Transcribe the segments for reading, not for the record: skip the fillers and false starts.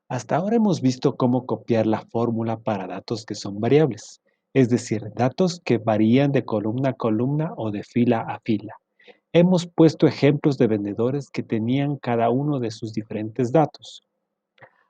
Hasta ahora hemos visto cómo copiar la fórmula para datos que son variables, es decir, datos que varían de columna a columna o de fila a fila. Hemos puesto ejemplos de vendedores que tenían cada uno de sus diferentes datos.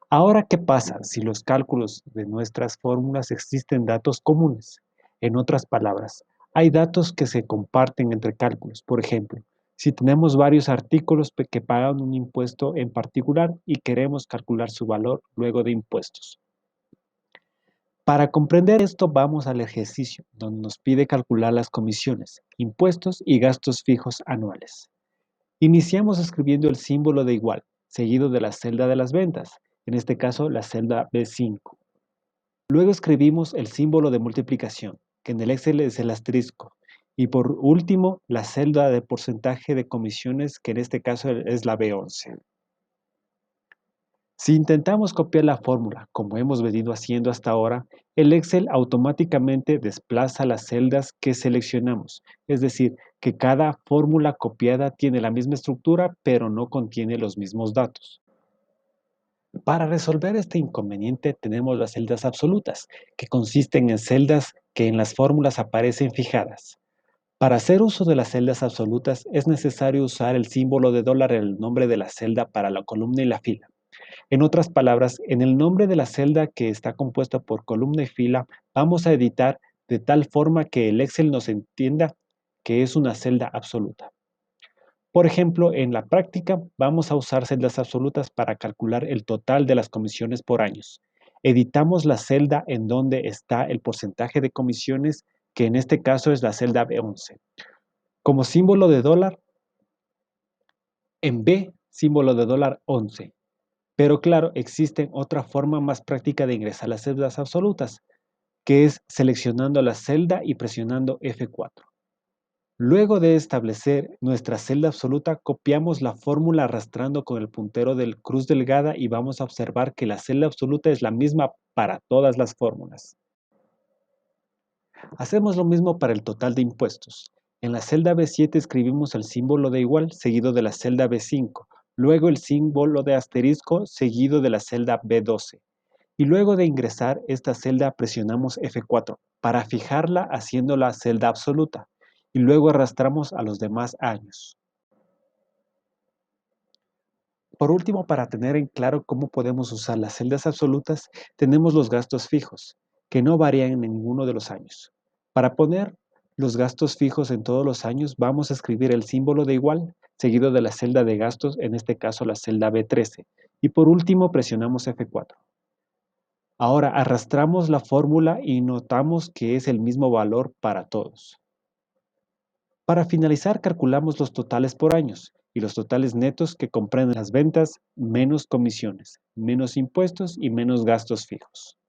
Ahora, ¿qué pasa si los cálculos de nuestras fórmulas existen datos comunes? En otras palabras, hay datos que se comparten entre cálculos. Por ejemplo, si tenemos varios artículos que pagan un impuesto en particular y queremos calcular su valor luego de impuestos. Para comprender esto, vamos al ejercicio, donde nos pide calcular las comisiones, impuestos y gastos fijos anuales. Iniciamos escribiendo el símbolo de igual, seguido de la celda de las ventas, en este caso la celda B5. Luego escribimos el símbolo de multiplicación, que en el Excel es el asterisco. Y por último, la celda de porcentaje de comisiones, que en este caso es la B11. Si intentamos copiar la fórmula, como hemos venido haciendo hasta ahora, el Excel automáticamente desplaza las celdas que seleccionamos, es decir, que cada fórmula copiada tiene la misma estructura, pero no contiene los mismos datos. Para resolver este inconveniente tenemos las celdas absolutas, que consisten en celdas que en las fórmulas aparecen fijadas. Para hacer uso de las celdas absolutas es necesario usar el símbolo de dólar en el nombre de la celda para la columna y la fila. En otras palabras, en el nombre de la celda que está compuesta por columna y fila, vamos a editar de tal forma que el Excel nos entienda que es una celda absoluta. Por ejemplo, en la práctica vamos a usar celdas absolutas para calcular el total de las comisiones por años. Editamos la celda en donde está el porcentaje de comisiones, que en este caso es la celda B11. Como símbolo de dólar, en B, símbolo de dólar 11. Pero claro, existe otra forma más práctica de ingresar las celdas absolutas, que es seleccionando la celda y presionando F4. Luego de establecer nuestra celda absoluta, copiamos la fórmula arrastrando con el puntero del cruz delgada y vamos a observar que la celda absoluta es la misma para todas las fórmulas. Hacemos lo mismo para el total de impuestos. En la celda B7 escribimos el símbolo de igual seguido de la celda B5, luego el símbolo de asterisco seguido de la celda B12. Y luego de ingresar esta celda presionamos F4 para fijarla haciendo la celda absoluta y luego arrastramos a los demás años. Por último, para tener en claro cómo podemos usar las celdas absolutas, tenemos los gastos fijos, que no varían en ninguno de los años. Para poner los gastos fijos en todos los años, vamos a escribir el símbolo de igual, seguido de la celda de gastos, en este caso la celda B13, y por último presionamos F4. Ahora arrastramos la fórmula y notamos que es el mismo valor para todos. Para finalizar, calculamos los totales por años y los totales netos que comprenden las ventas menos comisiones, menos impuestos y menos gastos fijos.